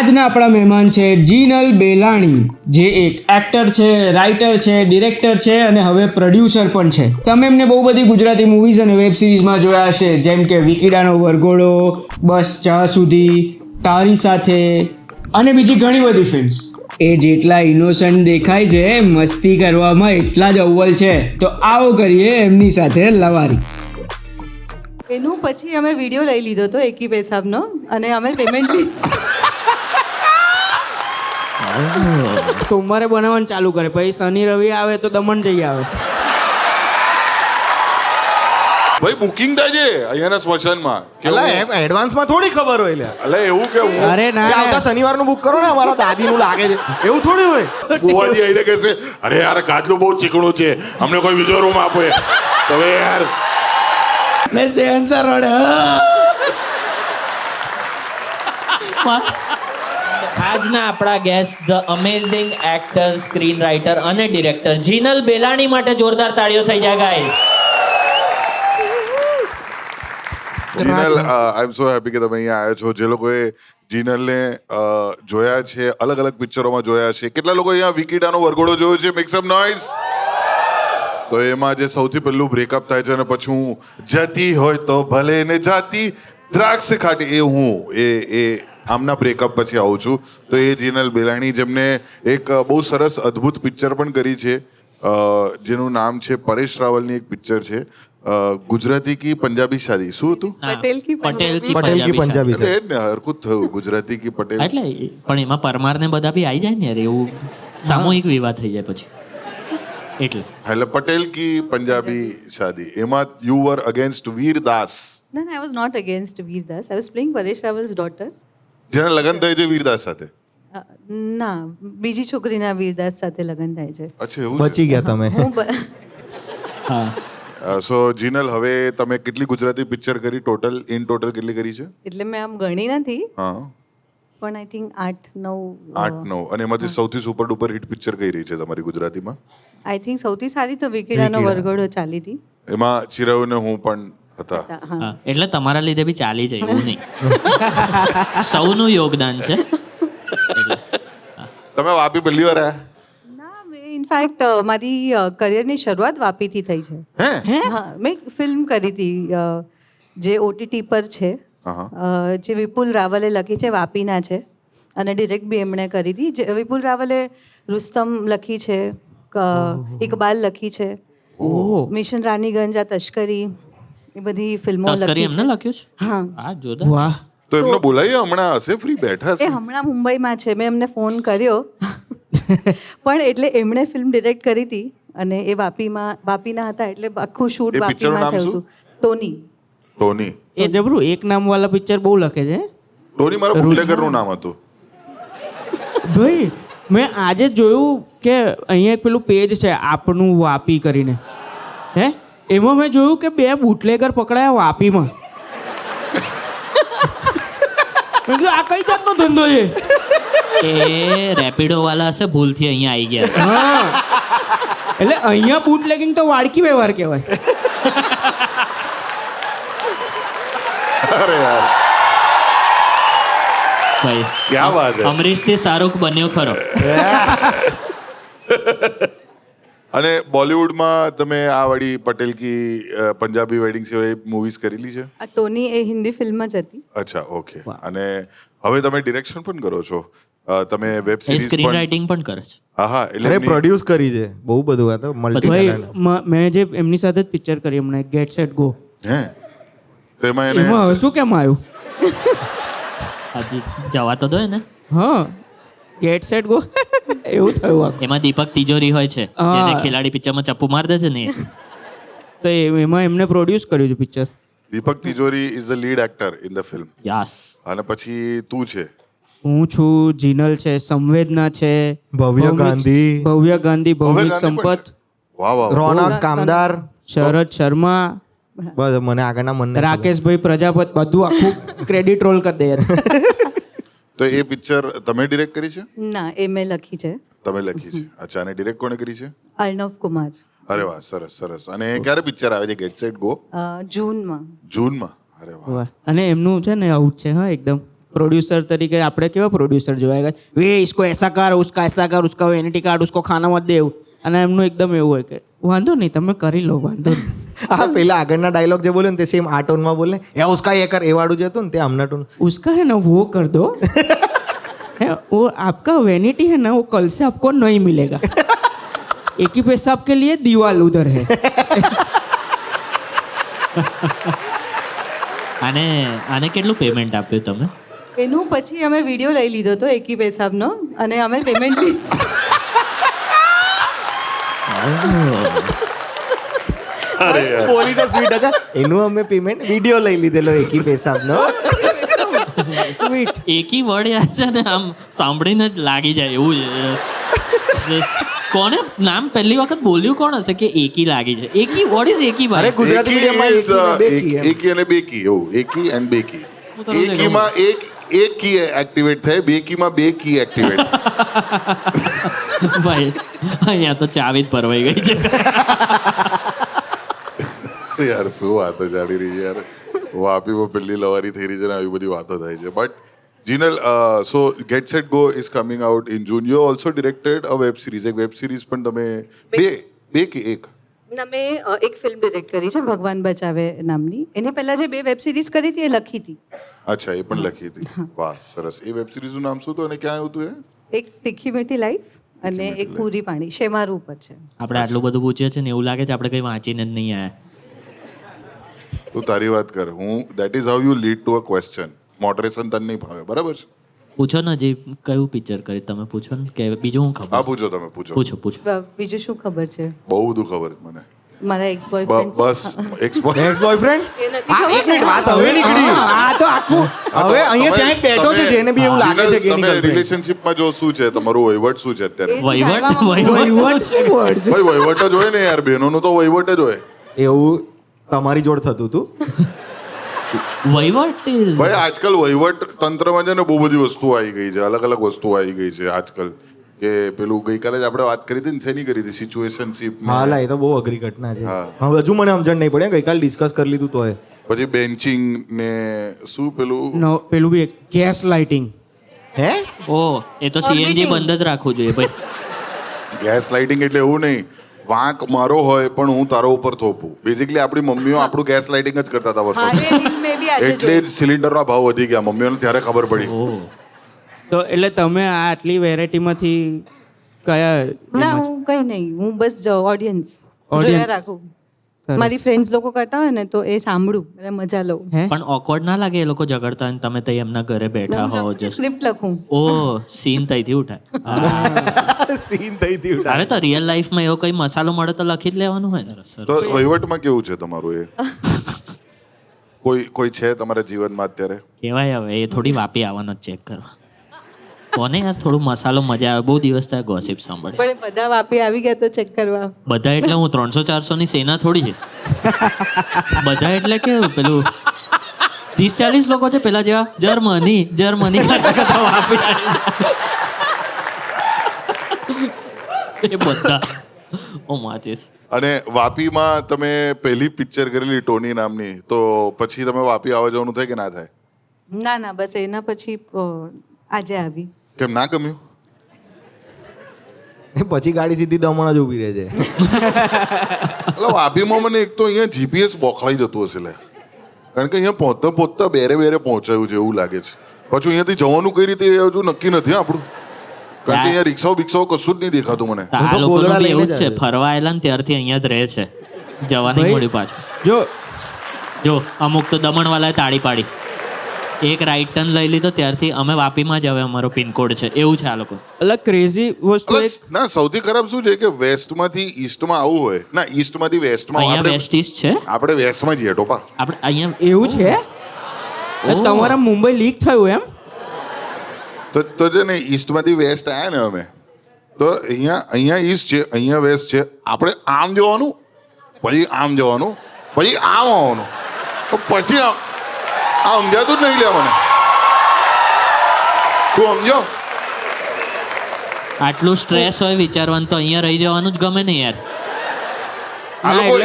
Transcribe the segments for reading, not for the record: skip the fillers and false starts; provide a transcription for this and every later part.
આજના આપણા મહેમાન છે જીનલ બેલાણી, જે એક એક્ટર છે, રાઇટર છે, ડિરેક્ટર છે અને હવે પ્રોડ્યુસર પણ છે. તમે એમને બહુ બધી ગુજરાતી મૂવીઝ અને વેબ સિરીઝમાં જોયા હશે, જેમ કે વિકીડાનો વરઘોડો, બસ ચા સુધી, તારી સાથે અને બીજી ઘણી બધી ફિલ્મ્સ. એ જેટલા ઇનોસન્ટ દેખાય છે, મસ્તી કરવામાં એટલા જ અવ્વલ છે. તો આવો કરીએ એમની સાથે લવારી. એનું પછી અમે વિડીયો લઈ લીધો હતો એકી પેશાબનો અને અમે પેમેન્ટ સોમવારે બનાવવાનું ચાલુ કરે, પછી શનિ રવિ આવે તો દમણ જઈ આવે. ભાઈ બુકિંગ થાય છે અહીંયાના સ્મશાનમાં. એટલે એમ એડવાન્સમાં થોડી ખબર હોય લે. એટલે એવું કેવું અરે ના કે આવતા શનિવારનું બુક કરો ને, અમારા દાદીનું લાગે છે એવું થોડી હોય. ફુવાજી આવીને કહેશે અરે યાર કાચલું બહુ ચીકણું છે, અમને કોઈ બીજો રૂમ આપો તમે યાર. ને સેન્સર રડે. આજના આપણા guest the amazing actor, screen writer અને ડિરેક્ટર જીનલ બેલાણી માટે જોરદાર તાળીઓ થઈ જાય ગાઈસ. જીનલ, આઈ એમ સો હેપી કે તમે અહીંયા આવ્યા છો. જે લોકોએ જીનલને જોયા છે, અલગ અલગ પિક્ચરોમાં જોયા છે, કેટલા લોકો અહીંયા વિકીડાનો વરઘોડો જોયો છે? મેક સમ નોઇઝ. તો એમાં જે સૌથી પહેલું બ્રેકઅપ થાય છે અને પછી હું જતી હોય તો ભલે ને જાતી દ્રાક્ષ ખાટી, એ હું એ આમના બ્રેકઅપ પછી આવું છું. તો એ જીનલ બેલાણી, જેમને એક બહુ સરસ અદ્ભુત પિક્ચર પણ કરી છે, જેનું નામ છે પરેશ રાવલની એક પિક્ચર છે, ગુજરાતી કી પંજાબી શાદી. શું હતું? પટેલ કી પટેલ કી પટેલ કી પંજાબી એટલે એ જ ને, હરકું જ થયું ગુજરાતી કી પટેલ. એટલે પણ એમાં પરમાર ને બધા બી આવી જાય ને યાર, એવું સામૂહિક વિવાહ થઈ જાય પછી એટલે પટેલ કી પંજાબી શાદી. એમાં you var against Veer Das. No, I was not against Veer Das. I was playing Paresh Rawal's daughter. જેના લગ્ન થાય છે વીર દાસ સાથે. ના, બીજી છોકરીના વીર દાસ સાથે લગ્ન થાય છે. અચ્છા, એવું બચી ગયા તમે. હું હા. સો જીનલ, હવે તમે કેટલી ગુજરાતી પિક્ચર કરી ટોટલ? ઇન ટોટલ કેટલી કરી છે? એટલે મેં આમ ગણી નથી, હા, પણ આઈ થિંક 8-9. 8-9. અને એમાંથી સૌથી સુપર ડુપર હિટ પિક્ચર કઈ રહી છે તમારી ગુજરાતીમાં? આઈ થિંક સૌથી સારી તો વિકીડાનો વરઘોડો ચાલી હતી. એમાં ચિરાયુ ને હું પણ હતા. હા, એટલે તમારા લીધે બી ચાલી જાય એવું નહીં, સૌનું યોગદાન છે. તમે વાપી પહેલી વાર આયા? ના, મેં ઇનફેક્ટ મારી કરિયરની શરૂઆત વાપીથી થઈ છે. હા, મેં ફિલ્મ કરી હતી જે ઓટીટી પર છે, જે વિપુલ રાવલે લખી છે, વાપીના છે અને ડિરેક્ટ બી એમણે કરી હતી. જે વિપુલ રાવલે રુસ્તમ લખી છે, ઇકબાલ લખી છે, મિશન રાનીગંજ, આ તસ્કરી, એ બધી ફિલ્મો તસ્કરી લખી એમને છે. લખ્યું છે. હા, હા, જોરદાર. વાહ. તો એમને બોલાવીએ, હમણાં હશે ફ્રી બેઠા એ છે. હમણાં મુંબઈમાં છે. મેં એમને ફોન કર્યો પણ એટલે એમણે ફિલ્મ ડિરેક્ટ કરી હતી અને એ વાપીના હતા, એટલે આખું શૂટ એ પિક્ચરનું વાપીમાં નામ થયું શું? હતું. ટોની. ટોની. એ જબરું એક નામ વાળા પિક્ચર બહુ લખે છે ટોની મારા બુટલેગરનું નામ હતું. ભાઈ. મેં આજે જોયું કે અહીંયા એક પેલું પેજ છે આપનું વાપી કરીને, હે, એમાં મેં જોયું કે 2 બુટલેગર પકડાયા વાપીમાં. મેં કીધું આ કઈ જાતનો ધંધો છે? એ રેપિડો વાળા હશે, ભૂલથી અહીંયા આવી ગયા. હા, એટલે અહીંયા બુટલેગિંગ તો વાડકી વ્યવહાર કહેવાય. અરે યાર, ભાઈ ક્યાં વાત હે. અમરીશ થી શાહરૂખ બન્યો ખરો. અને બોલિવૂડમાં તમે આ વાળી પટેલ કી પંજાબી વેડિંગ સિવાય મૂવીઝ કરેલી છે? આ ટોની એ હિન્દી ફિલ્મ જ હતી. અચ્છા, ઓકે. અને હવે તમે ડિરેક્શન પણ કરો છો, તમે વેબ એ સિરીઝ સ્ક્રીન પણ. રાઇટિંગ પણ કરે છે. હા હા, એટલે અરે એમની- પ્રોડ્યુસ કરી છે બહુ બધું. આ તો મલ્ટી ભાઈ મેં જે એમની સાથે જ પિક્ચર કરી હમણાં, ગેટ સેટ ગો, હે, તો એમાં એને એમાં શું કેમ આવ્યું? હજી જવા તો દો ને. હા, ગેટ સેટ ગો એવું થયું આખું. એમાં દીપક તિજોરી હોય છે, હા. જેને ખેલાડી પિક્ચરમાં ચપ્પુ માર દે છે ને એ. તો એમાં એમને પ્રોડ્યુસ કર્યું છે પિક્ચર. દીપક તિજોરી is the lead actor in the film. Yes. અને પછી તું છે, હું છું, જીનલ છે, સંવેદના છે, ભવ્ય ગાંધી. ભવ્ય ગાંધી, ભૌમિક ગાંધી પણ સંપત, છે. વાહ વાહ. રોનક કામદાર. શરદ શર્મા, બસ મને આગળના મન રાકેશભાઈ પ્રજાપત, બધું આખું ક્રેડિટ રોલ કરી દે યાર. તો એ પિક્ચર તમે ડિરેક્ટ કરી છે? ના, એ મેં લખી છે. તમે લખી છે? અચ્છા, અને ડિરેક્ટ કોણે કરી છે? અર્ણવ કુમાર. અરે વાહ, સરસ સરસ. અને ક્યારે પિક્ચર આવે છે ગેટ સેટ ગો? જૂનમાં. જૂનમાં. અરે વાહ. વાહ. અને એમનું છે ને આઉટ છે, હા, એકદમ પ્રોડ્યુસર તરીકે આપણે કેવા પ્રોડ્યુસર જોયા ગયા વે इसको ऐसा कर उसका ऐसा कर उसका वेनिटी कार्ड उसको खाना मत दे અને એમનું એકદમ એવું હોય કે વાંધો નહીં તમે કરી લો વાંધો નહીં હા પેલા આગળના ડાયલોગ જે બોલ્યો ને તે સેમ આ ટોનમાં બોલે એ ઉસકા એ કર એ વાળું જે હતું ને તે આમના ટોન उसका है ना वो कर दो है वो आपका वेनिटी है ना वो कल से आपको नहीं मिलेगा एक ही पेशाब के लिए दीवाल उधर है આને આને કેટલું પેમેન્ટ આપ્યું તમે એનું પછી અમે વિડીયો લઈ લીધો હતો એકી પેશાબનો અને અમે પેમેન્ટ બી બોલી તો સ્વીટ હતા એનું અમે પેમેન્ટ વિડીયો લઈ લીધેલો એકી પેશાબનો स्वीट એકી વર્ડ યાર છે ને આમ સાંભળીને જ લાગી જાય એવું છે કોને નામ પહેલી વખત બોલ્યું કોણ હશે કે એકી લાગી છે એકી વોટ ઇઝ એકી અરે ભાઈ ગુજરાતી મીડિયમમાં એકી ને બેકી એમ. એકી અને બેકી એવું એકી એન્ડ બેકી હું તરત એકીમાં એક કી એક્ટિવેટ થાય બેકીમાં બે કી એક્ટિવેટ ભાઈ અહીંયા તો ચાવી જ ભરવાઈ ગઈ છે યાર શું વાતો ચાલી રહી છે યાર વાપીમાં પહેલી લવારી થઈ રહી છે ને આવી બધી વાતો થાય છે but Jinal so get set go is coming out in June you also directed a web series એક વેબ સિરીઝ પણ તમે બે કે એક મેં એક ફિલ્મ ડિરેક્ટ કરી છે ભગવાન બચાવે નામની એની પહેલા જે 2 વેબ સિરીઝ કરી હતી એ લખી હતી અચ્છા એ પણ લખી હતી વાહ સરસ એ વેબ સિરીઝનું નામ શું હતું અને ક્યાં આવ્યું હતું એ એક તીખી મીઠી લાઈફ અને એક પૂરી પાણી શેમારું ઉપર છે આપણે આટલું બધું પૂછીએ છીએ ને એવું લાગે છે આપણે કંઈ વાંચીને જ નહીં આવ્યા તું તારી વાત કર હું that is how you lead to a question moderation તને નહીં ભાવે બરાબર છે પૂછો ને જે કયું પિક્ચર કરી તમે પૂછો ને કે બીજું હું હા ખબર પૂછો તમે પૂછો પૂછો બીજું શું ખબર છે બહુ બધું ખબર છે મને મારા એક્સ બોયફ્રેન્ડ બસ એક્સપોર્ટ એક્સ બોયફ્રેન્ડ એ નથી હા એક મિનિટ વાત હવે નીકળી આ તો આખું હવે અહીંયા ક્યાંક બેઠો છે જેને બી એવું લાગે છે કે એની તમે girlfriend. રિલેશનશિપમાં જો શું છે તમારું વહીવટ શું છે અત્યારે વહીવટ વહીવટ શું word છે? ભાઈ વહીવટ જ હોય ને યાર બહેનોનું તો વહીવટ જ હોય એવું તમારી જોડ થતું હતું વહીવટ is- ભાઈ આજકાલ વહીવટ તંત્રમાં છે ને બહુ બધી વસ્તુઓ આવી ગઈ છે અલગ અલગ વસ્તુઓ આવી ગઈ છે આજકાલ કે પેલું ગઈકાલે જ આપણે વાત કરી હતી ને શેની કરી હતી સિચ્યુએશનશીપ હા લા એ તો બહુ અઘરી ઘટના છે હા. હવે હજુ મને સમજણ નહીં પડે ગઈકાલ ડિસ્કસ કરી લીધું તો પછી બેન્ચિંગ ને શું પેલું નો પેલું બી ગેસ લાઇટિંગ હે ઓહ એ તો સીએનજી બંધ જ રાખવું જોઈએ ભાઈ ગેસ લાઇટિંગ એટલે એવું નહીં વાંક મારો હોય પણ હું તારો ઉપર થોપું બેઝિકલી આપણી મમ્મીઓ આપણું ગેસ લાઇટિંગ જ કરતા હતા વર્ષો હા એ રીલ મેં બી આજે એટલે જ સિલિન્ડરના ભાવ વધી ગયા મમ્મીઓને ત્યારે ખબર પડી ઓહ તો એટલે તમે આ આટલી વેરાયટીમાંથી કયા ના હું કઈ નહીં હું બસ ઓડિયન્સ Audience. જોયા રાખું મારી ફ્રેન્ડ્સ લોકો કરતા હોય ને તો એ સાંભળું અને મજા લઉં હે પણ ઓકવર્ડ ના લાગે એ લોકો ઝઘડતા હોય ને તમે તઈ એમના ઘરે બેઠા હો જસ્ટ સ્ક્રિપ્ટ લખું ઓ સીન તઈથી ઉઠાય સીન થઈ થયું હવે તો રિયલ લાઈફમાં એવો કઈ મસાલો મળે તો લખી જ લેવાનું હોય ને સર તો વહીવટમાં કેવું છે તમારું એ કોઈ છે તમારા જીવનમાં અત્યારે કહેવાય હવે એ થોડી વાપી આવવાનો ચેક કરવા કોને યાર થોડું મસાલો મજા આવે બહુ દિવસ થાય ગોસિપ સાંભળે પણ એ બધા વાપી આવી ગયા તો ચેક કરવા બધા એટલે હું 300-400 ની સેના થોડી છે બધા એટલે કે પેલું 30-40 લોકો છે પેલા જેવા જર્મની કરતા કરતા વાપી આવી. એ બધા ઓ માચીસ અને વાપીમાં તમે પહેલી પિક્ચર કરેલી ટોની નામની તો પછી તમે વાપી આવવા જવાનું થાય કે ના થાય ના ના બસ એના પછી આજે આવી કેમ ના ગમ્યું પછી ગાડી સીધી દમણ જ ઊભી રહે છે એટલે વાપીમાં મને એક તો અહીંયા જીપીએસ બોખલાઈ જતું હશે લે કારણ કે અહીંયા પહોંચતા બેરે પહોંચાયું છે એવું લાગે છે પાછું અહીંયાથી જવાનું કઈ રીતે એ હજુ નક્કી નથી આપણું કારણ કે અહીંયા રિક્ષાઓ બિક્ષાઓ કશું જ નહીં દેખાતું મને તો આ તો લોકોનું ગોદડા બી એવું જ લઈને જ છે આવ્યો. ફરવા આવેલા ને ત્યારથી અહીંયા જ રહે છે જવા નહીં ભાઈ. મળ્યું પાછું જો જો અમુક તો દમણવાલાએ તાળી પાડી એક રાઈટ ટર્ન લઈ લીધો ત્યારથી અમે વાપીમાં જ હવે અમારો પિનકોડ છે એવું છે આ લોકો અલગ ક્રેઝી વસ્તુ એક ના સૌથી ખરાબ શું છે કે વેસ્ટમાંથી ઈસ્ટમાં આવવું હોય ના ઈસ્ટમાંથી વેસ્ટમાં અહીંયા આપણે વેસ્ટ ઈસ્ટ છે આપણે વેસ્ટમાં જઈએ ટોપા આપણે અહીંયા એવું છે તમારા મુંબઈ લીક થયું એમ તો છે ને ઈસ્ટમાંથી વેસ્ટ આવ્યા ને અમે તો અહીંયા ઈસ્ટ છે અહીંયા વેસ્ટ છે આપણે આમ જવાનું પછી આમ જવાનું પછી આમ આવવાનું તો પછી આ સમજાતું જ નહીં લે મને તું સમજો આટલું સ્ટ્રેસ હોય વિચારવાનું તો અહીંયા રહી જવાનું જ ગમે ને યાર આ લોકો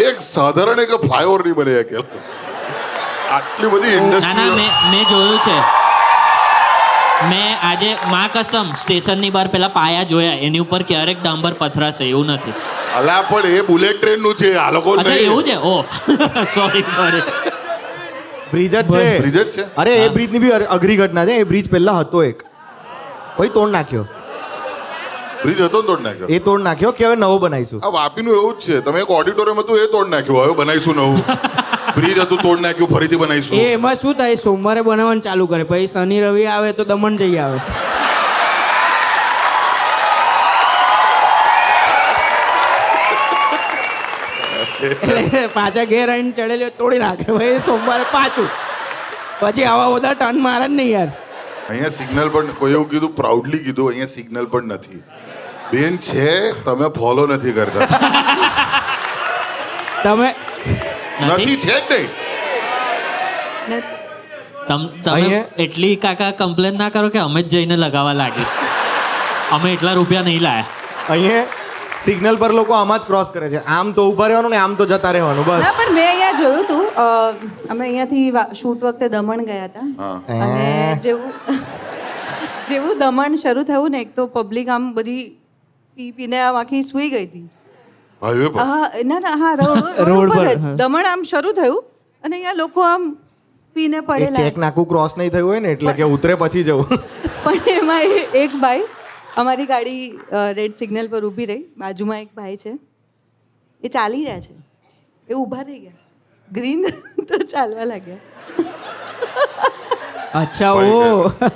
એક સાધારણ એક ફ્લાયઓવર નહીં બને કે આટલી બધી ના ઇન્ડસ્ટ્રી મેં જોયું છે. મેં આજે માં કસમ સ્ટેશનની બહાર પેલા પાયા જોયા, એની ઉપર ક્યારેક ડાંબર પથરાશે એવું નથી. અલા પણ એ બુલેટ ટ્રેન નું છે, આ લોકો અચ્છા એવું છે. ઓ સોરી બ્રિજ જ છે. બ્રિજ જ છે. અરે એ બ્રિજ ની બી અઘરી ઘટના છે. એ બ્રિજ પહેલા હતો એક, પછી તોડ નાખ્યો. બ્રિજ હતો ને તોડ નાખ્યો. એ તોડ નાખ્યો કે હવે નવો બનાવીશું. આ વાપીનું એવું જ છે. તમે એક ઓડિટોરિયમ હતું, એ તોડ નાખ્યું, હવે બનાવીશું નવું. બ્રિજ હતું, તોડ નાખ્યું, ફરીથી બનાવીશું. એમાં શું થાય, સોમવારે બનાવવાનું ચાલુ કરે, પછી શનિ રવિ આવે તો દમણ જઈ આવે. એટલે પાછા ઘેર આવીને ચડેલી તોડી નાખે, ભાઈ સોમવારે પાછું. પછી આવા બધા ટર્ન મારે જ નહીં યાર. અહીંયા સિગ્નલ પણ કોઈ એવું કીધું, પ્રાઉડલી કીધું, અહીંયા સિગ્નલ પણ નથી. બેન છે, તમે ફોલો નથી કરતા. તમે નથી, છે જ નહીં. તમે અહીંયા- એટલી કાકા કમ્પ્લેન ના કરો કે અમે જ જઈને લગાવવા લાગી. અમે એટલા રૂપિયા નહીં લાયા. અહીંયા સિગ્નલ પર લોકો આમાં જ ક્રોસ કરે છે. આમ તો ઊભા રહેવાનું ને આમ તો જતા રહેવાનું ના બસ. પણ મેં અહીંયા જોયું હતું, અમે અહીંયાથી શૂટ વખતે દમણ ગયા હતા અને જેવું દમણ શરૂ થયું ને, એક તો પબ્લિક આમ બધી પી પીને આમ આખી સૂઈ ગઈ હતી. હાઈવે પર હા રોડ પર જ દમણ આમ શરૂ થયું અને અહીંયા લોકો આમ પીને એ પડેલા. ચેક નાકું ક્રોસ નહીં થયું હોય ને એટલે કે ઉતરે પછી જવું. પણ એમાં એક ભાઈ, અમારી ગાડી રેડ સિગ્નલ પર ઊભી રહી, બાજુમાં એક ભાઈ છે, એ ચાલી રહ્યા છે, એ ઊભા થઈ ગયા, ગ્રીન તો ચાલવા લાગ્યા. અચ્છા ઓ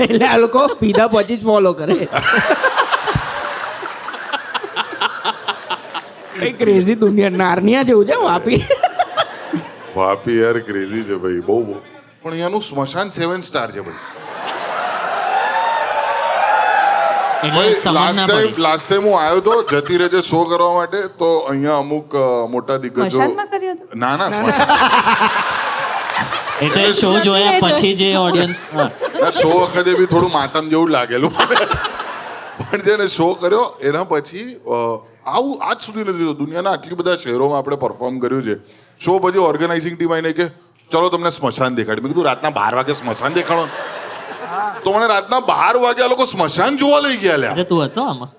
એટલે આ લોકો પીધા પછી જ ફોલો કરે. કઈ ક્રેઝી દુનિયા, નાર્નિયા જેવું છે વાપી. વાપી યાર ક્રેઝી છે ભાઈ, બહુ બહુ. પણ અહીંયાનું સ્મશાન 7 સ્ટાર છે ભાઈ. એટલે સમજ ના પડી. લાસ્ટ ટાઈમ હું આવ્યો તો જતી રહેજે શો કરવા માટે, તો અહીંયા અમુક મોટા દિગ્ગજો. મશાનમાં કર્યો હતો? ના સ્મશાન એટલે શો જોયા પછી જે ઓડિયન્સ શો વખતે બી થોડું માતમ જેવું લાગેલું, પણ જેને શો કર્યો એના પછી આવું આજ સુધી નથી થયું. દુનિયાના આટલી બધા શહેરોમાં આપણે પરફોર્મ કર્યું છે. શો પછી ઓર્ગેનાઇઝિંગ ટીમ આવીને કે ચલો તમને સ્મશાન દેખાડી. મેં કીધું રાતના 12 વાગે સ્મશાન દેખાડો? તો મને રાતના 12 વાગે આ લોકો સ્મશાન જોવા લઈ ગયા લ્યા. એટલે તું હતો આમાં?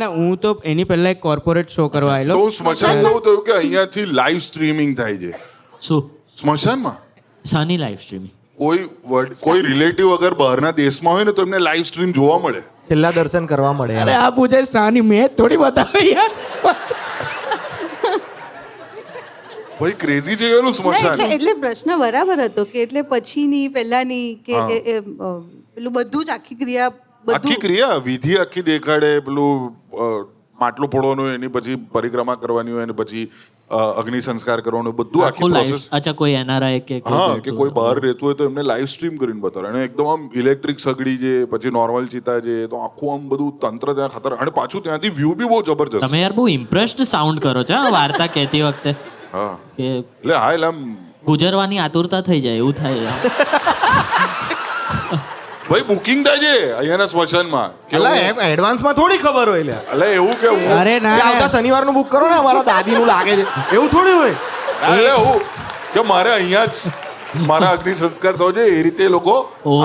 ના હું તો એની પહેલા એક કોર્પોરેટ શો કરવા તો આવેલો. હું સ્મશાન જવું થયું કે અહીંયાથી લાઈવ સ્ટ્રીમિંગ થાય છે શું સ્મશાનમાં. શાની લાઈવ સ્ટ્રીમિંગ? કોઈ રિલેટિવ અગર બહારના દેશમાં હોય ને તો એમને લાઈવ સ્ટ્રીમ જોવા મળે. છેલ્લા દર્શન કરવા મળે. અરે આ પૂછે સાની મેં થોડી બતાવી યાર. ભાઈ ક્રેઝી છે એનું ના, સ્મશાન. એટલે પ્રશ્ન બરાબર હતો કે એટલે પછીની પહેલાની કે પેલું બધું જ આખી ક્રિયા આખી બધું ક્રિયા વિધિ આખી દેખાડે. પેલું માટલું પડવાનું, એની પછી પરિક્રમા કરવાની હોય, અને પછી અગ્નિ સંસ્કાર કરવાનું, બધું આખી આખું લાઈવ. પ્રોસેસ. અચ્છા કોઈ એનઆરઆઈ કે હા, કે કોઈ બહાર રહેતું હોય તો એમને લાઈવ સ્ટ્રીમ કરીને બતાવે. અને એકદમ આમ ઇલેક્ટ્રિક સગડી છે, પછી નોર્મલ ચિતા છે, તો આખું આમ બધું તંત્ર ત્યાં ખતર. અને પાછું ત્યાંથી વ્યૂ બી બહુ જબરજસ્ત. તમે યાર બહુ ઇમ્પ્રેસ્ડ સાઉન્ડ કરો છો આ વાર્તા કહેતી વખતે હા કે એટલે હા, એટલે આમ ગુજરવાની આતુરતા થઈ જાય એવું થાય. ભાઈ બુકિંગ થાય છે અહીંયાના સ્મશાનમાં. એટલે એમ એડવાન્સમાં થોડી ખબર હોય લ્યા. એટલે એવું કે હું અરે ના કે આવતા શનિવારનું બુક કરો ને, અમારા દાદીનું લાગે છે એવું થોડી હોય. એટલે હું કે મારે અહીંયા જ મારા અગ્નિ સંસ્કાર થયો છે, એ રીતે એ લોકો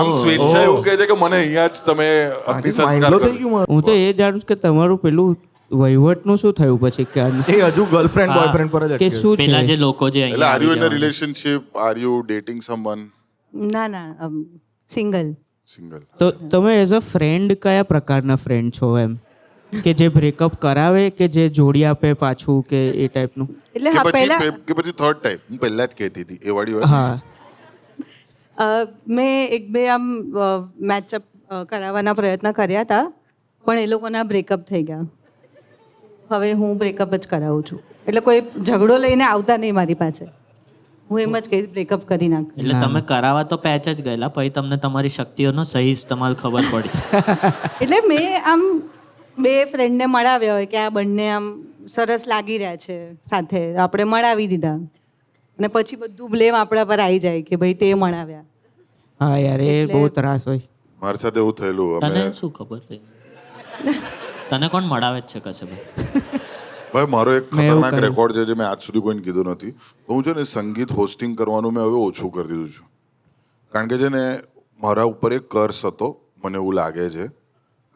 આમ સ્વેચ્છા એવું કહે છે કે મને અહીંયા જ તમે અગ્નિ સંસ્કાર માઇન્ડલો થઈ કરો. ગયું મારું. હું તો એ જાણું છું કે તમારું પેલું વહીવટનું શું થયું પછી કે એ હજુ ગર્લફ્રેન્ડ બોયફ્રેન્ડ પર જ કે અટકે. શું પેલા જે છે લોકો જે એટલે આર યુ ઇન અહીંયા relationship, are you dating someone? ના સિંગલ. સિંગલ. તો તમે એઝ અ ફ્રેન્ડ કયા પ્રકારના ફ્રેન્ડ છો એમ, કે જે બ્રેકઅપ કરાવે કે જે જોડી આપે પાછું કે એ ટાઈપનું? એટલે કે હા પહેલા પછી થર્ડ ટાઈપ હું પહેલા જ કહેતી હતી એ વાળી વાત. હા મેં એક બે આમ મેચઅપ કરાવવાના પ્રયત્ન કર્યા હતા, પણ એ લોકોના બ્રેકઅપ થઈ ગયા. હવે હું બ્રેકઅપ જ કરાવું છું. એટલે કોઈ ઝઘડો લઈને આવતા નહીં મારી પાસે. હું એમ જ કહીશ બ્રેકઅપ કરી નાખ. એટલે તમે કરાવવા તો પેચ જ ગયેલા, પછી તમને તમારી શક્તિઓનો સહી ઇસ્તેમાલ ખબર પડી. એટલે મેં આમ બે ફ્રેન્ડને મળાવ્યા હોય કે આ બંને આમ સરસ લાગી રહ્યા છે સાથે, આપણે મળાવી દીધા અને પછી બધું બ્લેમ આપણા પર આવી જાય કે ભાઈ તે મળાવ્યા. હા યાર એ બહુ ત્રાસ હોય. મારી સાથે એવું થયેલું. તને અમે શું ખબર થઈ? તને કોણ મળાવે જ છે કશે ભાઈ? ભાઈ મારો એક મેં એવું ખતરનાક કર્યું. રેકોર્ડ છે જે મેં આજ સુધી કોઈને કીધું નથી. તો હું છે ને સંગીત હોસ્ટિંગ કરવાનું મેં હવે ઓછું કરી દીધું છે. કારણ કે છે ને મારા ઉપર એક કર્સ હતો, મને એવું લાગે છે.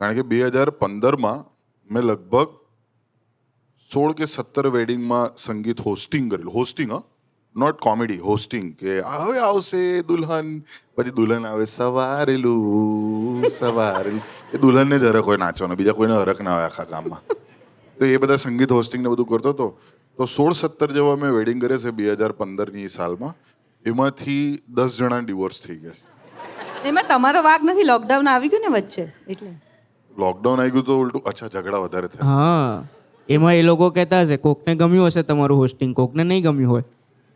કારણ કે 2015માં મેં લગભગ 16 કે 17 વેડિંગમાં સંગીત હોસ્ટિંગ કરેલું. Hosting not comedy, hosting. કે હવે આવશે દુલ્હન, પછી દુલ્હન આવે સવારેલું સવારેલું. એ દુલ્હનને જ હરખ હોય નાચવાનો, બીજા કોઈને હરખ ના હોય આખા ગામમાં. તો એ બધા સંગીત હોસ્ટિંગ ને બધું કરતો હતો. તો 16-17 જેવા મેં વેડિંગ કરે છે 2015ની સાલમાં. એમાંથી 10 જણા ડિવોર્સ થઈ ગયા છે. એમાં તમારો વાગ નથી, લોકડાઉન આવી ગયું ને વચ્ચે એટલે. લોકડાઉન આવી ગયું તો ઉલટું અચ્છા ઝઘડા વધારે થયા. હા, એમાં એ લોકો કહેતા હશે કોકને ગમ્યું હશે તમારું હોસ્ટિંગ, કોકને નહીં ગમ્યું હોય,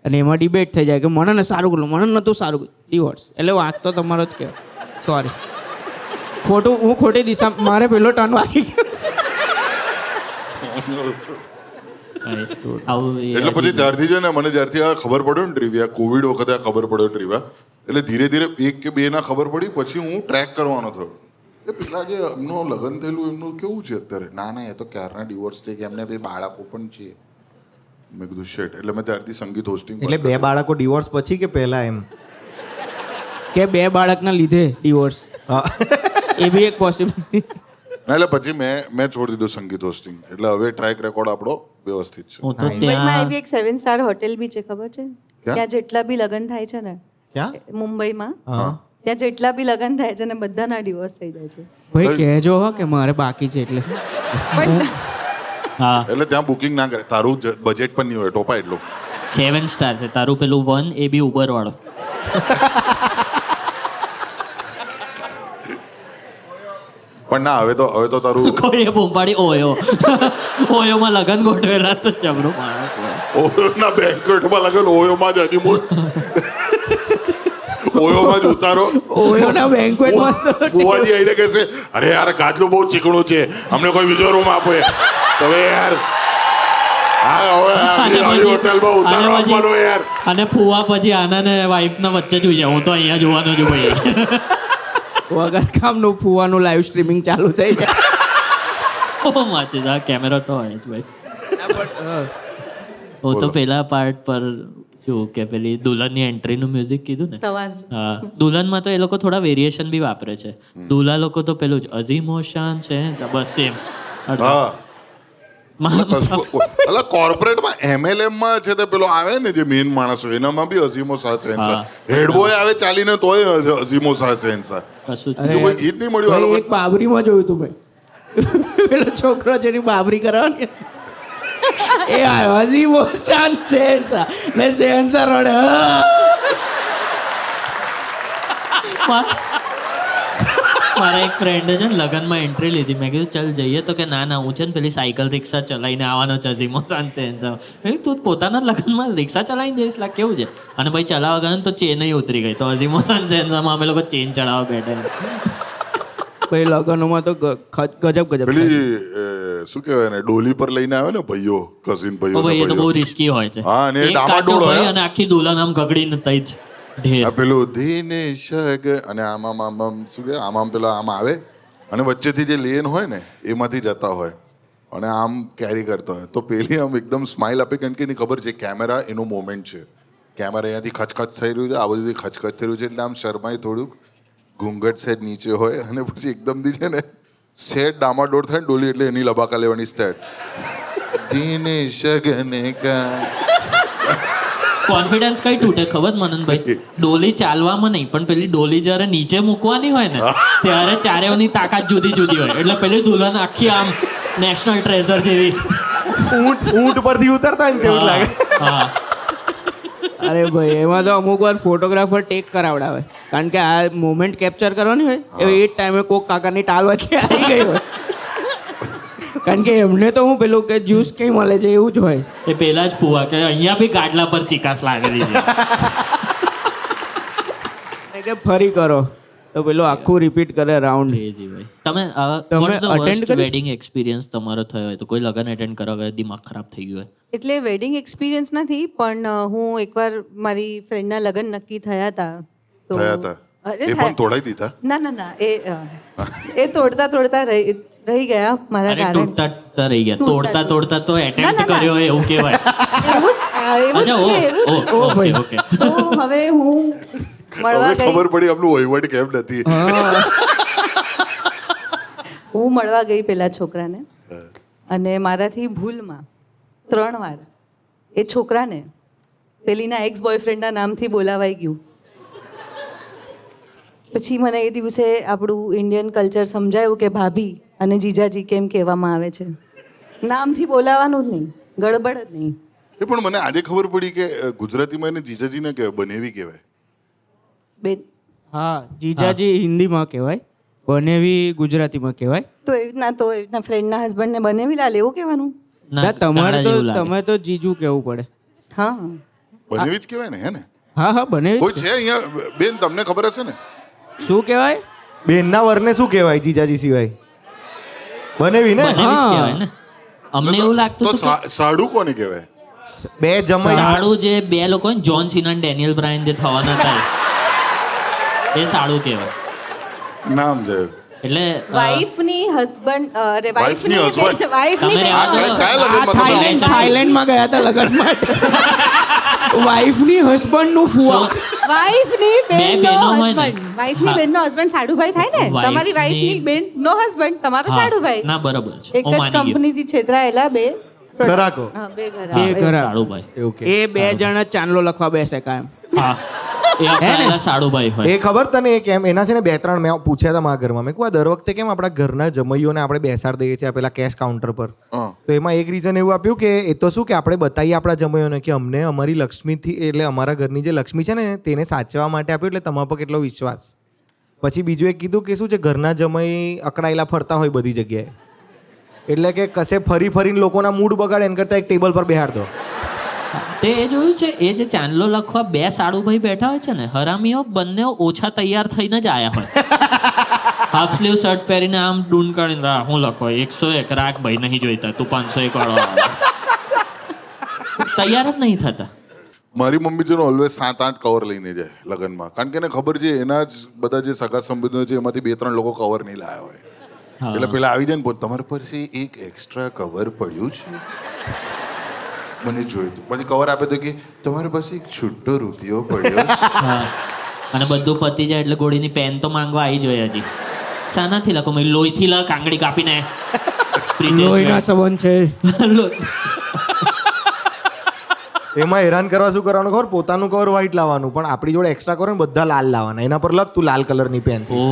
અને એમાં ડિબેટ થઈ જાય કે મને ને સારું કર્યું, મને નહોતું સારું કર્યું, ડિવોર્સ. એટલે વાંક તો તમારો જ કહેવાય. સોરી, હું ખોટી દિશા, મારે પેલો ટર્ન વાગી ગયો. આવું એ એટલે પછી ત્યારથી છે ને મને જ્યારથી આ ખબર પડ્યો ને ટ્રીવિયા, કોવિડ વખતે આ ખબર પડ્યો ટ્રીવિયા, એટલે ધીરે ધીરે 1 કે 2 ના ખબર પડી, પછી હું ટ્રેક કરવાનો થયો કે પેલા જે એમનું લગ્ન થયેલું એમનું કેવું છે અત્યારે. ના એ તો ક્યારના ડિવોર્સ થઈ ગયા, એમને 2 બાળકો પણ છે. મેં કીધું શેટ. એટલે મેં ત્યારથી સંગીત હોસ્ટિંગ. એટલે 2 બાળકો ડિવોર્સ પછી કે પહેલા એમ? કે 2 બાળકના લીધે ડિવોર્સ, એ બી એક પોસિબિલિટી. ના એટલે પછી મેં છોડી દીધું સંગીત હોસ્ટિંગ. એટલે હવે ટ્રેક રેકોર્ડ આપણો વ્યવસ્થિત છે. હું તો મુંબઈમાં ત્યાં એવી એક 7 સ્ટાર હોટેલ બી છે, ખબર છે? ક્યાં? ત્યાં જેટલા બી લગ્ન થાય છે ને ક્યાં? મુંબઈમાં, હા. ત્યાં જેટલા બી લગ્ન થાય છે ને બધાના ડિવોર્સ થઈ જાય છે. ભાઈ કહેજો હો કે મારે બાકી છે એટલે. પણ હા એટલે ત્યાં બુકિંગ ના કરે, તારું બજેટ પણ નહીં હોય ટોપા એટલું. 7 સ્ટાર છે તારું પેલું 1, એ બી ઉબર વાળો. પણ ના હવે તો તારું કોઈ એ બૂમપાડી ઓયો ઓયોમાં લગન ગોઠવેલા તો જબરો માણસ છે. ઓયોના બેન્ક્વેટમાં લગન, ઓયોમાં જ હનીમૂન, ઓયોમાં જ ઉતારો. ઓયોના બેન્ક્વેટમાં ફુવાજી આવીને કહેશે અરે યાર ગાદલું બહુ ચીકણું છે, અમને કોઈ બીજો રૂમ આપો તમે યાર. હા હવે આવી હોટલમાં ઉતારો આપવાનો યાર. અને ફુવા પછી આના વાઈફના વચ્ચે જોઈ જાય, હું તો અહીંયા જોવાનો છું ભાઈ. વગર કામનું ફુવાનું લાઈવ સ્ટ્રીમિંગ ચાલુ થઈ જાય. ઓ માચે આ કેમેરો તો હોય જ ભાઈ. હું તો પેલા પાર્ટ પર છું કે પેલી દુલ્હનની એન્ટ્રીનું મ્યુઝિક કીધું ને. સવાલ હા, દુલ્હનમાં તો એ લોકો થોડા વેરિએશન બી વાપરે છે. દુલ્હા લોકો તો પેલું જ અઝીમો શાન છે બસ સેમ. હા અલા કોર્પોરેટમાં MLM માં છે તે પેલો આવે ને જે મેઇન માણસ હોય એનામાં બી અઝીમો શાહ શહેનશાહ. હેડ બોય આવે ચાલીને તોય અઝીમો શાહ શહેનશાહ. કશું જ બીજું કોઈ ગીત નહીં મળ્યું આ ભાઈ, લોકો. એક બાબરીમાં જોયું તું મેં, પેલો છોકરો જેની બાબરી કરવાની એ આવ્યો અઝીમો શાન શહેનશાહ ને શહેનશાહ રડે. મારા એક ફ્રેન્ડે છે ને લગનમાં એન્ટ્રી લીધી. મેં કીધું ચાલ જઈએ, તો કે ના હું છે ને પેલી સાયકલ રિક્ષા ચલાવીને આવવાનો છે અઝીમો શાન શહેનશાહ. મેં કીધું તું પોતાના લગનમાં રિક્ષા ચલાવીને જઈશ લા, કેવું છે? અને ભાઈ ચલાવવા ગયા ને તો ચેન ઉતરી ગઈ, તો અઝીમો શાન શહેનશાહમાં અમે લોકો ચેન ચડાવવા બેઠેલા. ભાઈ લગ્નોમાં તો ગજબ પેલી શું કહેવાય ને ડોલી પર લઈને આવે ને ભાઈઓ, કઝિન ઓ ભાઈઓ ભાઈ એ તો બહુ રિસ્કી હોય છે. હા, અને એ એક કાચો ડામાડોળ હોય. ભાઈ અને આખી દુલ્હન આમ ગગડીને તઈ જ ઢેર. આ પેલું ધીને શગ અને આમ શું કે આમ પેલા આમ આવે અને વચ્ચેથી જે લેન હોય ને એમાંથી જતા હોય અને આમ કેરી કરતા હોય, તો પેલી આમ એકદમ સ્માઇલ આપે કારણ કે એની ખબર છે કેમેરા એનું મોમેન્ટ છે. કેમેરા અહીંયાથી ખચખચ થઈ રહ્યું છે, આ બધું ખચખચ થઈ રહ્યું છે, એટલે આમ શરમાઈ થોડુંક, ઘૂંઘટ સેટ નીચે હોય અને પછી એકદમથી છે ને સેટ ડામાડોળ થાય ને ડોલી, એટલે એની લબાકા લેવાની સ્ટેટ. ધીને શગને કા કોન્ફિડન્સ કઈ તૂટે ખબર મનનભાઈ? ડોલી ચાલવામાં નહીં, પણ પેલી ડોલી જ્યારે નીચે મૂકવાની હોય ને ત્યારે ચારેવની તાકાત જુદી જુદી હોય. એટલે પેલી દુલ્હન આખી આમ નેશનલ ટ્રેઝર જેવી. ઊંટ પરથી ઉતરતા હોય ને તેવું જ લાગે. હા અરે ભાઈ, એમાં તો અમુક વાર ફોટોગ્રાફર ટેક કરાવડાવે, કારણ કે આ મોમેન્ટ કેપ્ચર કરવાની હોય એ જ ટાઈમે કોક કાકાની ટાલ વચ્ચે આવી ગઈ હોય. કારણ કે એમને તો હું પેલું કે જ્યુસ કઈ મળે છે એવું જ હોય. એ પેલા જ ફુવા કે અહીંયા બી ગાડલા પર ચિકાસ લાગેલી છે. અને કે ફરી કરો તો પેલું આખું રિપીટ કરે રાઉન્ડ. ક્રેઝી ભાઈ. તમે તમે વોટ્સ ધ attend વર્સ્ટ કર્યું? વેડિંગ એક્સપિરિયન્સ તમારો થયો હોય તો કોઈ લગન અટેન્ડ કરવા ગયા દિમાગ ખરાબ થઈ ગયું હોય? એટલે વેડિંગ એક્સપિરિયન્સ નથી, પણ હું એકવાર મારી ફ્રેન્ડના લગ્ન નક્કી થયા હતા તો થયા હતા અરે એ પણ તોડાઈ દીધા. ના એ તોડતા રહી ગયા મારા અરે કારણે તૂટતા રહી ગયા તોડતા તોડતા તો ના, એટેમ્પ્ટ ના. કર્યો હોય એવું કહેવાય એવું જ અચ્છા છે, એવું જ. ઓકે ઓકે તો હવે હું મળવા હવે ગઈ ખબર પડી આપણું વહીવટ કેમ નથી હું મળવા ગઈ પેલા છોકરાને અને મારાથી ભૂલમાં 3 વાર એ છોકરાને પેલીના એક્સ બોયફ્રેન્ડના નામથી બોલાવાઈ ગયું. પછી મને એ દિવસે આપણું ઇન્ડિયન કલ્ચર સમજાયું કે ભાભી અને જીજાજી કેમ કહેવામાં આવે છે. નામથી બોલાવાનું જ નહીં, ગડબડ જ નહીં. એ પણ મને આજે ખબર પડી કે ગુજરાતીમાં એને જીજાજી ના કહેવાય બનેવી કહેવાય બેન હા જીજાજી હિન્દીમાં કહેવાય, બનેવી ગુજરાતીમાં કહેવાય. તો એવી રીતના ફ્રેન્ડના હસબન્ડને બનેવી લાલ એવું કહેવાનું? ના તમારે તારા તો જેવું લાગે. તમે તો જીજુ કહેવું પડે. હા બનેવી જ કહેવાય ને હે ને હા હા બનેવી કોઈ છે અહીંયા બેન તમને ખબર હશે ને શું કહેવાય? બેનના વરને શું કહેવાય જીજાજી સિવાય? બનેવી ને બનેવી જ કહેવાય ને અમને એવું લાગતું તો હતું કે સાડુ કોને કહેવાય બે જમાઈ સાડું જે બે લોકો હોય ને, જ્હોન સીના અને ડેનિયલ બ્રાયન જે થવાના હતા એ સાડું કહેવાય નામ છે એટલે વાઈફની હસબન્ડ અરે વાઈફની husband. વાઈફની તમે આ રહેવા દો. કયા લગ્નમાં તમે થાઈલેન્ડ થાઈલેન્ડમાં ગયા હતા લગ્ન માટે. વાઈફની હસબન્ડનું ફુવા. વાઈફની બે બેનનો બહેનો હોય ને. હસબન્ડ વાઈફની હા. બેનનો હસબન્ડ સાડુભાઈ થાય ને વાઈફની- તમારી વાઈફની બેનનો હસબન્ડ તમારો હા, સાડુભાઈ ના બરાબર છે એક હું જ માની ગયો કંપનીથી છેતરાયેલા બે ઘરાકો હા બે ઘર બે ઘરા. સાડુભાઈ એવું કે એ બે જણા ચાંદલો લખવા બેસે કાયમ. હા એ આપણા સાડુભાઈ હોય એ ખબર તને એ કેમ એના છે ને 2-3 મેં પૂછ્યા હતા મારા ઘરમાં મેં કહું આ દર વખતે કેમ આપણા ઘરના જમૈયોને આપણે બેસાડ દઈએ છીએ આ પેલા કેશ કાઉન્ટર પર હા. તો એમાં એક રીઝન એવું આપ્યું કે એ તો શું કે આપણે બતાવીએ આપણા જમૈયોને કે અમને અમારી લક્ષ્મીથી એટલે અમારા ઘરની જે લક્ષ્મી છે ને તેને સાચવવા માટે આપ્યું એટલે તમારા પર કેટલો વિશ્વાસ. પછી બીજું એક કીધું કે શું છે ઘરના જમઈ અકળાયેલા ફરતા હોય બધી જગ્યાએ એટલે કે કશે ફરી ફરીને લોકોના મૂડ બગાડે એના કરતાં એક ટેબલ પર બેહાડ દો. તે એ જોયું છે એ જે ચાંદલો લખવા બે સાડુભાઈ બેઠા હોય છે ને હરામીઓ બંને ઓછા તૈયાર થઈને જ આયા હોય હાફ સ્લીવ શર્ટ પહેરીને આમ ડૂન કાઢીને "રા, હું લખો 101 રાખ ભાઈ નહીં જોઈતા તું 501 વાળો આવે." તૈયાર જ નહીં થતા મારી મમ્મી છે ને ઓલવેઝ 7-8 કવર લઈને જાય લગ્નમાં કારણ કે એને ખબર છે એના જ બધા જે સગા સંબંધો છે એમાંથી 2-3 લોકો કવર નહીં લાયા હોય હા. એટલે પેલા આવી જાય ને તમારી પાસે એક એક્સ્ટ્રા કવર પડ્યું છે મને જોયું તું પછી કવર આપે તો કે તમારી પાસે એક છૂટો રૂપિયો પડ્યો છે હા અને બધું પતી જાય એટલે ગોળીની પેન તો માંગવા આવી જોઈએ હજી શાનાથી લખો મેં લોહીથી લખ આંગળી કાપીને લોહીના સંબંધ છે. એમાં હેરાન કરવા શું કરવાનું ખબર પોતાનું કવર વ્હાઈટ લાવવાનું પણ આપણી જોડે એક્સ્ટ્રા કવર ને બધા લાલ લાવવાના એના પર લખ તું લાલ કલરની પેન ઓ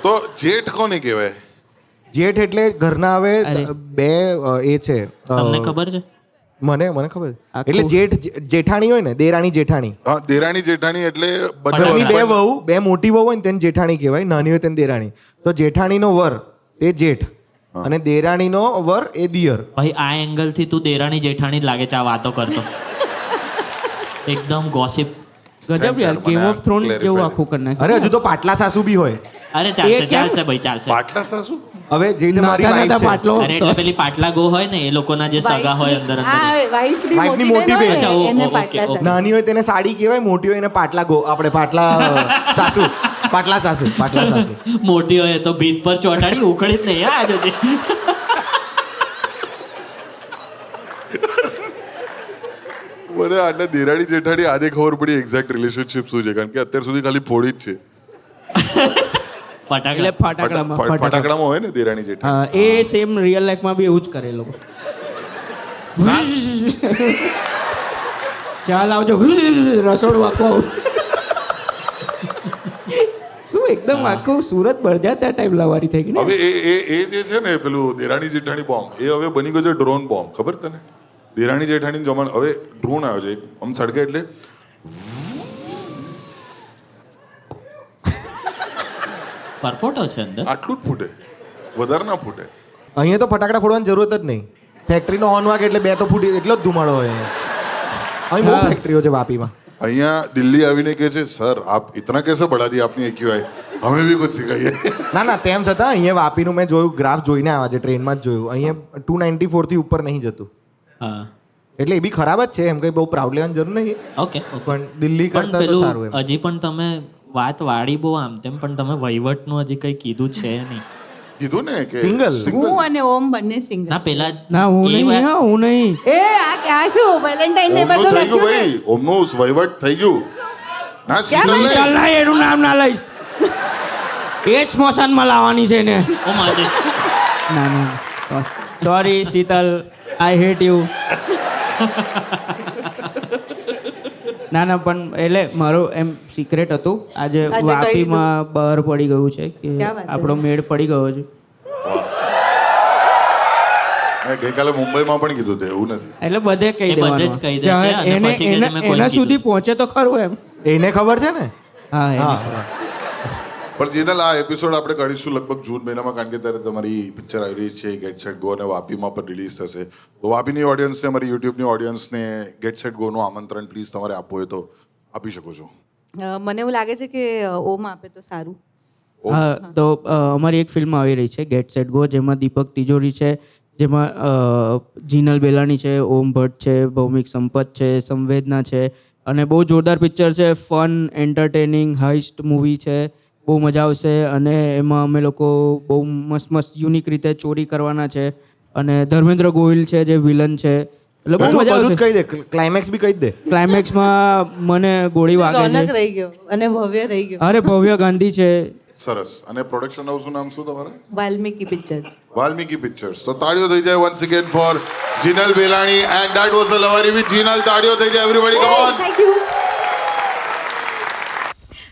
તો જેઠ કોને કહેવાય જેઠ એટલે ઘરના હવે બે એ છે તમને ખબર છે મને ખબર છે. એટલે જેઠાણી હોય ને દેરાણી જેઠાણી હા દેરાણી જેઠાણી એટલે બધા નાની બે husband- વહુ બે મોટી વહુ હોય ને તેને જેઠાણી કહેવાય નાની હોય તેને દેરાણી તો જેઠાણીનો વર એ જેઠ અને દેરાણીનો વર એ દિયર. ભાઈ આ એંગલથી તું દેરાણી જેઠાણી જ લાગે છે આ વાતો કરતો એકદમ ગોસિપ ગજબ યાર મને ગેમ આ ઓફ થ્રોન્સ clarify જેવું નહીં. આખું કરી નાખ્યું. અરે હજુ તો પાટલા સાસુ બી હોય. અરે ચાલશે એ કેમ? ચાલશે ભાઈ ચાલશે પાટલા સાસુ હવે જે રીતે મારી નાતા wife નાતા છે. પાટલો અરે એટલે પેલી પાટલા ગો હોય ને એ લોકોના જે સગા હોય અંદર અંદર વાઈફની વાઈફની મોટી મોટી બેન બેન. હોય અચ્છા, ને, એને ઓકે, પાટલા ઓકે. સાસુ. નાની હોય તેને સાડી કહેવાય મોટી હોય એને પાટલા ગો આપણે પાટલા પાટલા સાસુ મોટી હોય તો ભીત પર ચોટાડી ઉખડી જ નહીં આ જોજે મને આટલા દેરાણી જેઠાણી આજે ખબર પડી એક્ઝેક્ટ રિલેશનશિપ શું છે કારણ કે અત્યાર સુધી ખાલી ફોડી જ છે ફટાકડા એટલે ફટાકડામાં ફટાકડા. ફટાકડામાં હોય ને દેરાણી જેઠાણી હા એ સેમ રિયલ લાઈફમાં બી એવું જ કરે એ લોકો. ચાલ આવજો રસોડું આખું આવું. શું એકદમ આખું સુરત બળજાતા ટાઈપ લવારી થઈ ગઈ ને. હવે એ જે છે ને પેલું દેરાણી જેઠાણી બોમ્બ એ હવે બની ગયો છે ડ્રોન બોમ્બ ખબર તને દેરાણી જેઠાણી જમાણ હવે ડ્રોન આવ્યો છે એક આમ સળગે એટલે પરપોટો છે અંદર આટલું જ ફૂટે વધારે ના ફૂટે અહીંયા તો ફટાકડા ફોડવાની જરૂરત જ નહીં ફેક્ટરીનો હોર્ન વાગે એટલે બે તો ફૂટી એટલો જ ધુમાડો હોય અહીં બહુ ફેક્ટરીઓ છે વાપીમાં અહીંયા દિલ્હી આવીને કહે છે સર આપ ઇતના कैसे बढ़ा दी आपने AQI हमें भी कुछ सिखाइए ના તેમ છતાં અહીંયા વાપીનું મેં જોયું ગ્રાફ જોઈને આવ્યા છે ટ્રેનમાં જ જોયું અહીંયા 294 થી ઉપર નહીં જતું હા એટલે એ બી ખરાબ જ છે એમ કંઈ બહુ પ્રાઉડ લેવાની જરૂર નહીં ઓકે પણ દિલ્હી પણ કરતાં તો સારું પેલું એમ હજી પણ તમે વાત વાળી બહુ આમ તેમ પણ તમે વહીવટનું હજી કંઈ કીધું છે નહીં કીધું ને કે Single. હું અને ઓમ બંને સિંગલ ના પેલા ના હું એ નહીં વાત- હા હું નહીં એ આ ક્યાં છું વેલેન્ટાઇન ડે પર ઓમનું તો થઈ ગયું લખ્યું ને. ભાઈ ઓમનું વહીવટ થઈ ગયું ના શીતલ ભાઈ? ચાલ નહીં. ના એનું નામ ના લઈશ એ જ સ્મશાનમાં લાવવાની છે ને ઓ માજે ના ના sorry Sheetal I hate you ના ના પણ એટલે મારું એમ સિક્રેટ હતું આજે આજે કહી વાપીમાં બહાર પડી ગયું છે કે ક્યાં વાત છે? આપણો મેળ પડી ગયો છે મેં ગઈકાલે મુંબઈમાં પણ કીધું હતું એવું નથી એટલે બધે કહી એ બધે જ દેવાનું કહી દે છે જાહેર- અને એને પછી કે એને તમે કોઈ એના કીધું. સુધી પહોંચે તો ખરું એમ એને ખબર છે ને હા એને હા. ખબર. પણ જીનલ આ એપિસોડ આપણે કરીશું લગભગ જૂન મહિનામાં કારણ કે ત્યારે તમારી પિક્ચર આવી રહી છે ગેટ સેટ ગો અને વાપીમાં પણ રિલીઝ થશે તો વાપીની ઓડિયન્સને અમારી યુટ્યુબની ઓડિયન્સને ગેટ સેટ ગોનું આમંત્રણ પ્લીઝ તમારે આપવું હોય તો આપી શકો છો મને એવું લાગે છે કે ઓમ આપે તો સારું હા તો અમારી એક ફિલ્મ આવી રહી છે ગેટ સેટ ગો જેમાં દીપક તિજોરી છે જેમાં જીનલ બેલાણી છે ઓમ ભટ્ટ છે ભૌમિક સંપત છે સંવેદના છે અને બહુ જોરદાર પિક્ચર છે ફન એન્ટરટેનિંગ હાઇસ્ટ મૂવી છે બહુ મજા આવશે અને એમાં અમે લોકો બહુ મસ્ત મસ્ત યુનિક રીતે ચોરી કરવાના છે અને ધર્મેન્દ્ર ગોહિલ છે જે વિલન છે એટલે બહુ મજા બધું જ આવશે કહી દે ક્લાઇમેક્સ બી કહી જ દે ક્લાઇમેક્સમાં મને ગોળી વાગે રોનક છે રહી ગયો અને ભવ્ય રહી ગયો અરે ભવ્ય ગાંધી છે સરસ અને પ્રોડક્શન હાઉસનું નામ શું તમારે વાલ્મીકી પિક્ચર્સ વાલ્મીકી પિક્ચર્સ તો તાળીઓ થઈ જાય once again for Jinal Belani and that was the Lavari with Jinal તાળીઓ થઈ જાય everybody come on thank you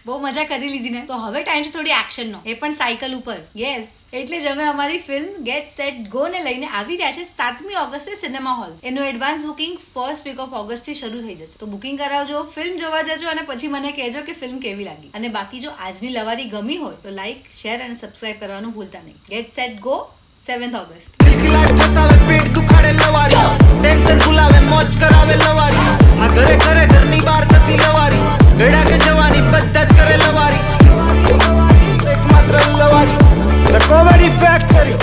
બહુ મજા કરી લીધી ને તો હવે ટાઈમ છે થોડી એક્શનનો એ પણ સાયકલ ઉપર યસ એટલે જ અમે અમારી ફિલ્મ ગેટ સેટ ગો ને લઈને આવી રહ્યા છે 7મી ઓગસ્ટે સિનેમા હોલ એનું advance booking first week of August થી શરૂ થઈ જશે તો બુકિંગ કરાવજો ફિલ્મ જોવા જજો અને પછી મને કહેજો કે ફિલ્મ કેવી લાગી અને બાકી જો આજની લવારી ગમી હોય તો લાઈક શેર અને સબસ્ક્રાઇબ કરવાનું ભૂલતા નહીં get set go 7th August ખિલખિલાટ ફસાવે પેટ દુખાડે લવારી ટેન્શન ભૂલાવે મોજ કરાવે લવારી આ ઘરે ઘરે ઘરની બહાર થતી લવારી ગળા કે જવાની બધા જ કરે લવારી એકમાત્ર લવારી ધ કોમેડી ફેક્ટરી